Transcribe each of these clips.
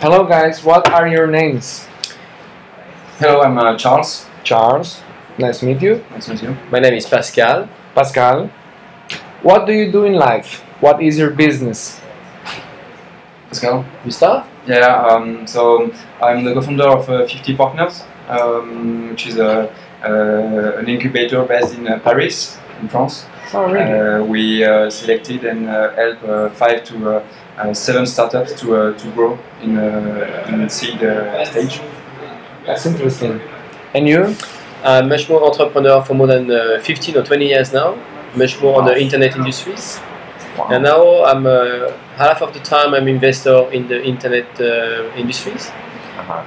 Hello guys, what are your names? Hello, I'm Charles. Charles, nice to meet you. Nice to meet you. My name is Pascal. Pascal, what do you do in life? What is your business? Pascal. You start? Yeah, so I'm the co-founder of 50 Partners, which is an incubator based in Paris, in France. Oh really? We selected and helped 5 to 7 startups to grow in seed stage. That's interesting. And you? I'm much more entrepreneur for more than 15 or 20 years now, much more on the internet industries. Wow. And now I'm half of the time I'm investor in the internet industries,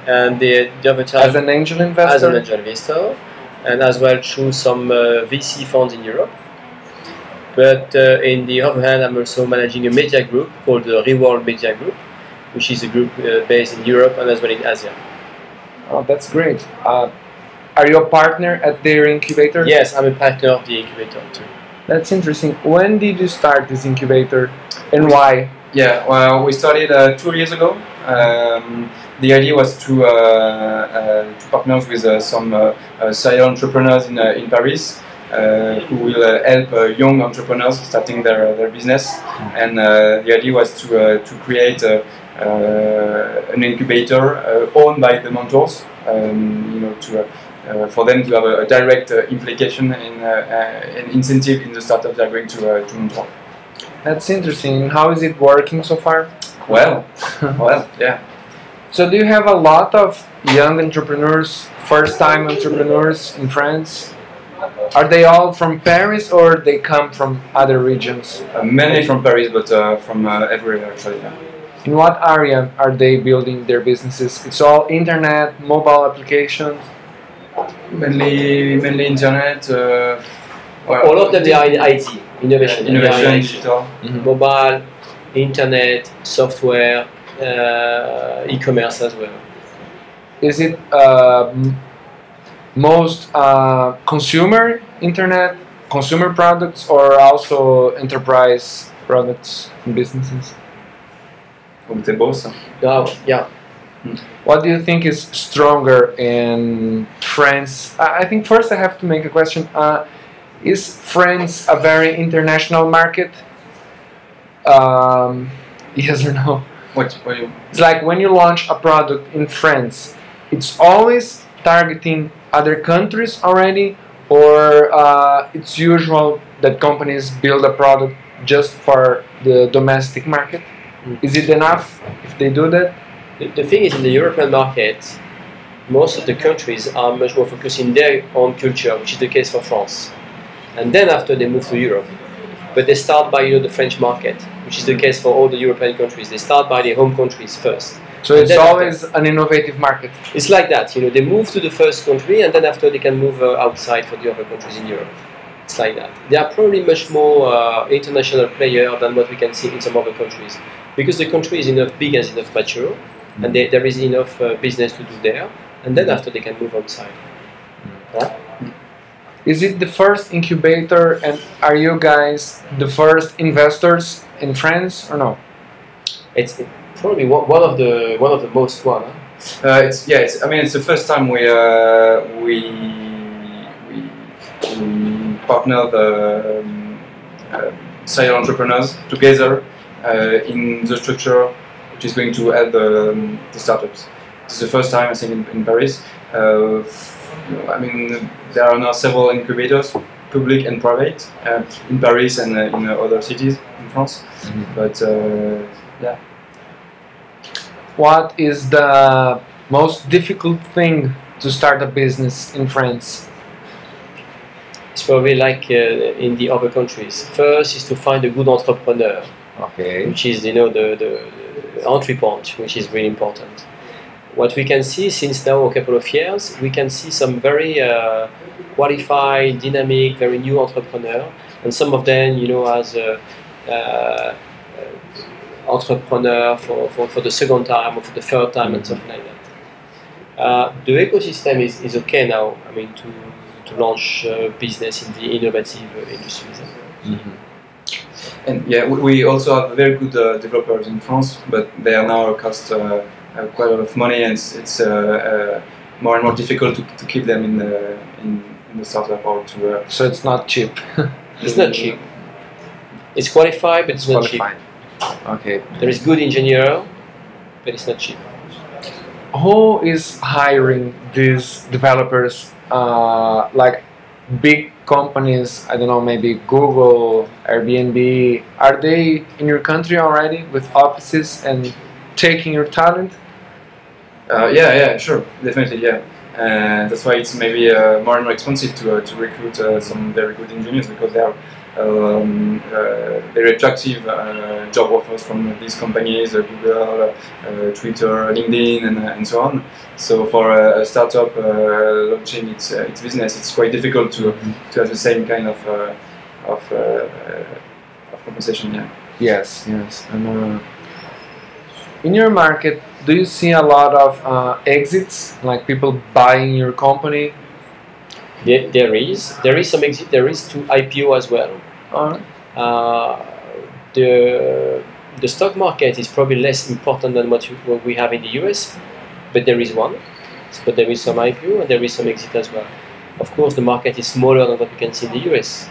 and the other time As an angel investor? as an angel investor, and as well through some VC funds in Europe. But in the other hand, I'm also managing a media group called the Reward Media Group, which is a group based in Europe and as well in Asia. Oh, that's great. Are you a partner at their incubator? Yes, I'm a partner of the incubator too. That's interesting. When did you start this incubator and why? Yeah, well, we started 2 years ago. The idea was to partner with some serial entrepreneurs in Paris who will help young entrepreneurs starting their business. And the idea was to create an incubator owned by the mentors, for them to have a direct implication in an incentive in the startup they're going to mentor. That's interesting. How is it working so far? Well, yeah. So do you have a lot of young entrepreneurs, first-time entrepreneurs in France? Are they all from Paris or they come from other regions? Mainly from Paris, but from everywhere actually. Yeah. In what area are they building their businesses? It's all internet, mobile applications? Mainly internet. All of them they are in IT, innovation, Innovation, digital. mobile, internet, software, e-commerce as well. Is it most consumer internet, consumer products, or also enterprise products and businesses? They're both. Yeah. What do you think is stronger in France? I think first I have to make a question. Is France a very international market? Yes or no? What you? It's like when you launch a product in France, it's always targeting other countries already, or it's usual that companies build a product just for the domestic market? Is it enough if they do that? The thing is, in the European market, most of the countries are much more focused in their own culture, which is the case for France. And then after they move to Europe. But they start by the French market, which is the case for all the European countries. They start by their home countries first. So it's always an innovative market. It's like that, they move to the first country and then after they can move outside for the other countries in Europe. It's like that. They are probably much more international player than what we can see in some other countries. Because the country is enough big and enough mature, and there is enough business to do there, and then after they can move outside. Is it the first incubator, and are you guys the first investors in France or no? It's probably one of the most one. Huh? It's the first time we partner the serial entrepreneurs together in the structure which is going to help the startups. It's the first time I think in Paris. There are now several incubators, public and private, in Paris and in other cities in France. But yeah. What is the most difficult thing to start a business in France? It's probably like in the other countries. First is to find a good entrepreneur, which is the entry point, which is really important. What we can see since now a couple of years, we can see some very qualified, dynamic, very new entrepreneur, and some of them, as entrepreneur for the second time or for the third time and something like that. The ecosystem is okay now. To launch business in the innovative industries. And yeah, we also have very good developers in France, but they are now cost quite a lot of money, and it's more and more difficult to keep them in the startup or to. So it's not cheap. It's not cheap. It's qualified, but it's not cheap. Okay. There is good engineer, but it's not cheap. Who is hiring these developers? Like big companies, I don't know, maybe Google, Airbnb. Are they in your country already with offices and taking your talent? Yeah, sure, definitely, yeah. That's why it's maybe more and more expensive to recruit some very good engineers, because they are very attractive job offers from these companies, Google, Twitter, LinkedIn, and so on. So for a startup launching its business, it's quite difficult to have the same kind of compensation. Yeah. Yes. And in your market, do you see a lot of exits, like people buying your company? There is some exit. There is 2 IPO as well. The stock market is probably less important than what we have in the US, but there is one. But there is some IPO and there is some exit as well. Of course, the market is smaller than what we can see in the US,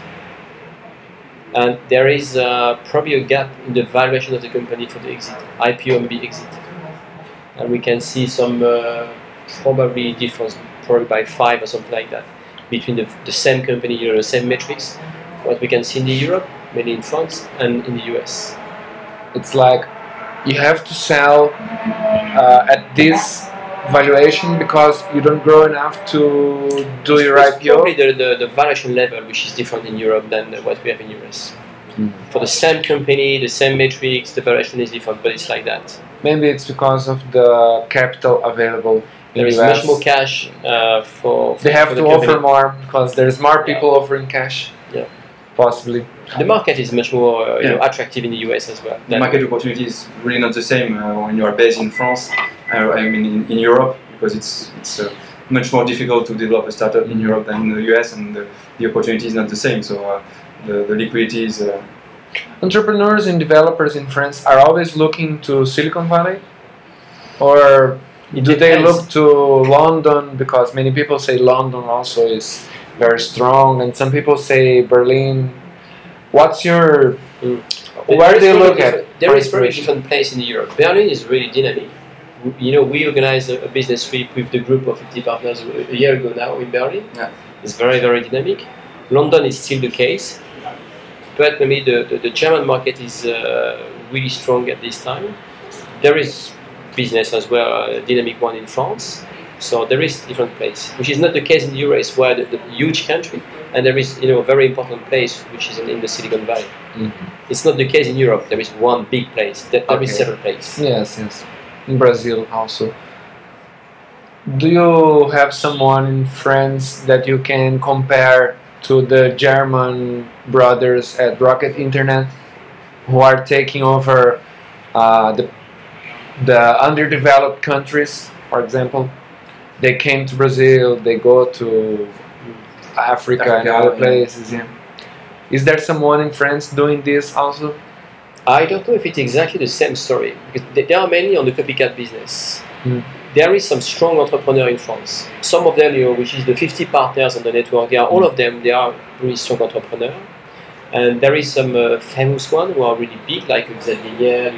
and there is probably a gap in the valuation of the company for the exit, IPO and B exit, and we can see some probably difference, probably by 5 or something like that, between the same company, the same metrics, what we can see in Europe, mainly in France, and in the US. It's like you have to sell at this valuation because you don't grow enough to do your IPO? Probably the valuation level, which is different in Europe than what we have in US. For the same company, the same metrics, the valuation is different, but it's like that. Maybe it's because of the capital available. There is much more cash for they have for to the offer more because there's more people offering cash. Yeah. Possibly. The market is much more attractive in the US as well. The market opportunity is really not the same when you are based in France. I mean in Europe, because it's much more difficult to develop a startup in Europe than in the US, and the opportunity is not the same. So the liquidity is. Entrepreneurs and developers in France are always looking to Silicon Valley, or do they look to London? Because many people say London also is very strong, and some people say Berlin. What's your where do they look at? There is very different place in Europe. Berlin is really dynamic. You know, we organized a business trip with the group of 50 partners a year ago now in Berlin. Yeah. It's very, very dynamic. London is still the case, but maybe the German market is really strong at this time. There is business as well, a dynamic one in France. So there is different place, which is not the case in the US, where the huge country, and there is a very important place, which is in the Silicon Valley. It's not the case in Europe. There is one big place. There is several places. Yes. In Brazil also. Do you have someone in France that you can compare to the German brothers at Rocket Internet, who are taking over the underdeveloped countries, for example? They came to Brazil, they go to Africa and other places. Yeah. Is there someone in France doing this also? I don't know if it's exactly the same story, because they are mainly on the copycat business. There is some strong entrepreneur in France. Some of them, which is the 50 partners on the network, all of them, they are really strong entrepreneurs. And there is some famous one who are really big, like Xavier,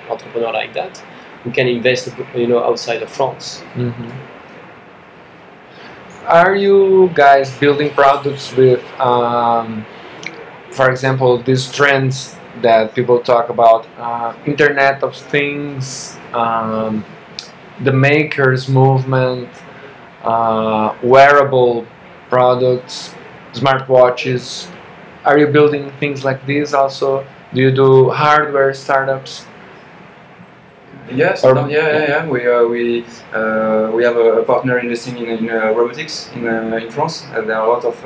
entrepreneur like that, who can invest, outside of France. Are you guys building products with, for example, these trends that people talk about, Internet of Things, the makers movement, wearable products, smartwatches? Are you building things like this also? Do you do hardware startups? Yes, yeah. We have a partner investing in robotics in France. There are a lot of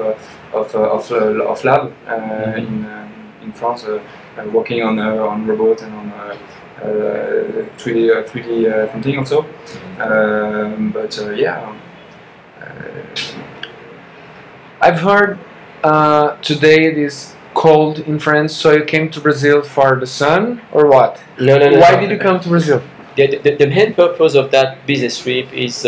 lab in France working on robots and on 3D printing also. I've heard today it is cold in France, so you came to Brazil for the sun, or what? No. Why did you come to Brazil? The main purpose of that business trip is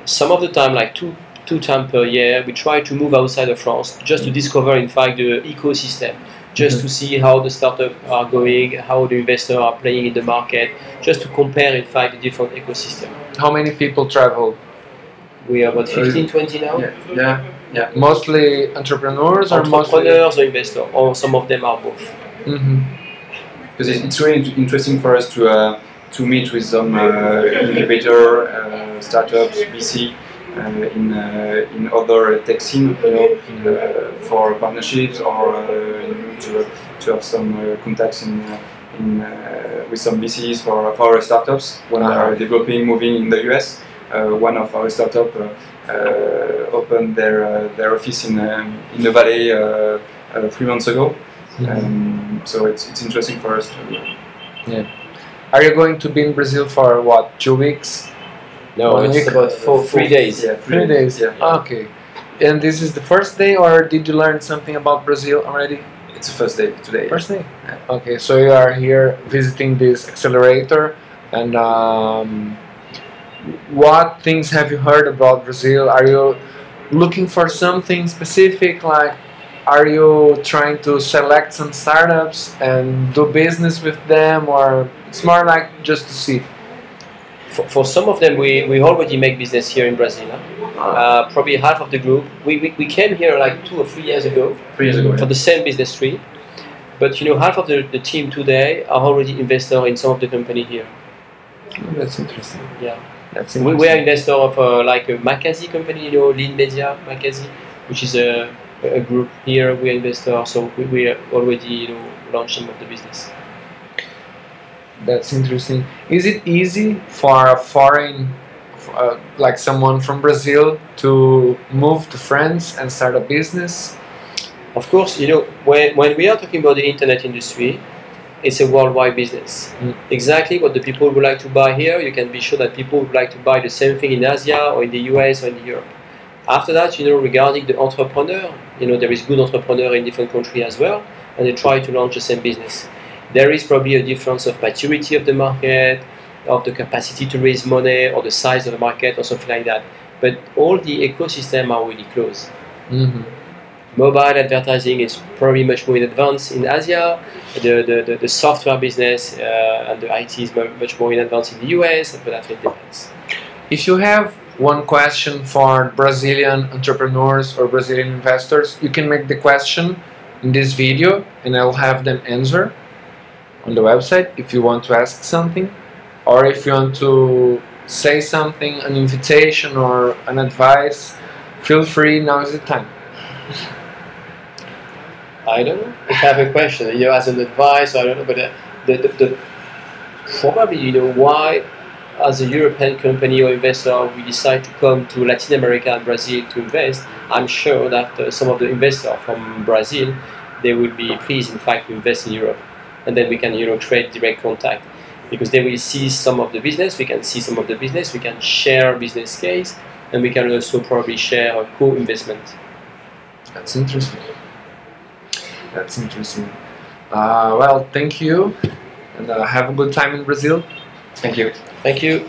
some of the time, like two times per year, we try to move outside of France just to discover, in fact, the ecosystem, just to see how the startups are going, how the investors are playing in the market, just to compare, in fact, the different ecosystem. How many people travel? We are about 15, 20 now. Yeah. Mostly entrepreneurs or or investors, or some of them are both. Because it's really interesting for us to meet with some incubator startups, VC, in other tech scene, for partnerships or to have some contacts with some VCs for our startups when they are developing, moving in the US. One of our startups opened their office in the Valley 3 months ago. So it's interesting for us to. Yeah. Are you going to be in Brazil for what? 2 weeks? No, 1 it's week? about 3 days. Yeah, 3 days. Yeah. Okay. And this is the first day, or did you learn something about Brazil already? It's the first day today. First day. Okay, so you are here visiting this accelerator, and what things have you heard about Brazil? Are you looking for something specific? Like, are you trying to select some startups and do business with them, or it's more like just to see? For some of them, we already make business here in Brazil. Probably half of the group. We came here like 2 or 3 years ago. 3 years ago. For the same business trip. But half of the team today are already investors in some of the company here. Oh, that's interesting. Yeah. That's interesting. We are investor of like a Makazi company, Lean Media Makazi, which is a group here. We are investor, so we already launched some of the business. That's interesting. Is it easy for a foreign, like someone from Brazil, to move to France and start a business? Of course, when we are talking about the internet industry, it's a worldwide business. Exactly what the people would like to buy here, you can be sure that people would like to buy the same thing in Asia or in the US or in Europe. After that, regarding the entrepreneur, there is good entrepreneur in different countries as well, and they try to launch the same business. There is probably a difference of maturity of the market, of the capacity to raise money, or the size of the market, or something like that. But all the ecosystem are really close. Mobile advertising is probably much more in advance in Asia. The software business and the IT is much more in advance in the US, but that it depends. If you have one question for Brazilian entrepreneurs or Brazilian investors, you can make the question in this video and I'll have them answer on the website if you want to ask something, or if you want to say something, an invitation or an advice, feel free, now is the time. I don't know if I have a question, as an advice, I don't know, but probably, why as a European company or investor we decide to come to Latin America and Brazil to invest. I'm sure that some of the investors from Brazil, they will be pleased, in fact, to invest in Europe. And then we can, create direct contact, because they will see some of the business, we can see some of the business, we can share business case, and we can also probably share a co-investment. That's interesting. That's interesting. Well, thank you, and have a good time in Brazil. Thank you. Thank you.